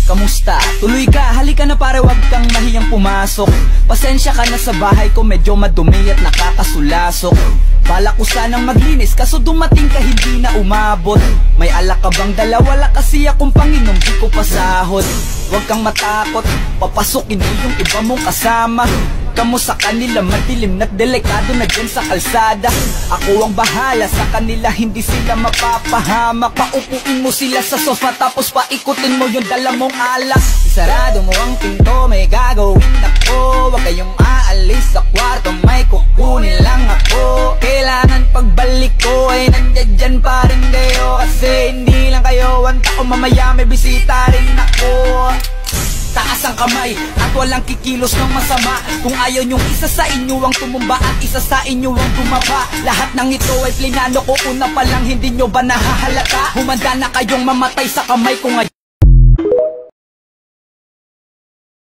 Kamusta? Tuloy ka, halika na pare, wag kang mahiyang pumasok. Pasensya ka na sa bahay ko, medyo madumi at nakakasulasok. Balak ko sanang maglinis, kaso dumating ka hindi na umabot. May alak ka bang dala? Wala kasi akong panginom, di ko pasahod. Huwag kang matakot, papasukin mo yung iba mong kasama. Kamu sa kanila, madilim na't delikado na dyan sa kalsada. Ako ang bahala sa kanila, hindi sila mapapahamak. Paupuin mo sila sa sofa, tapos paikutin mo yung dala mong alak. Isarado mo ang pinto, may gagawin ako. Huwag kayong aalis sa kwarto, may kukunin lang ako. Kailangan pagbalik ko ay nandiyan dyan pa rin kayo. Kasi hindi lang kayo ang tao, mamaya may bisita rin ako. Taas ang kamay at walang kikilos ng masama. Kung ayaw nyong isa sa inyo ang tumumba at isa sa inyo ang tumaba. Lahat ng ito ay plinano ko una pa lang, hindi nyo ba nahahalata? Humanda na kayong mamatay sa kamay ko ngayon.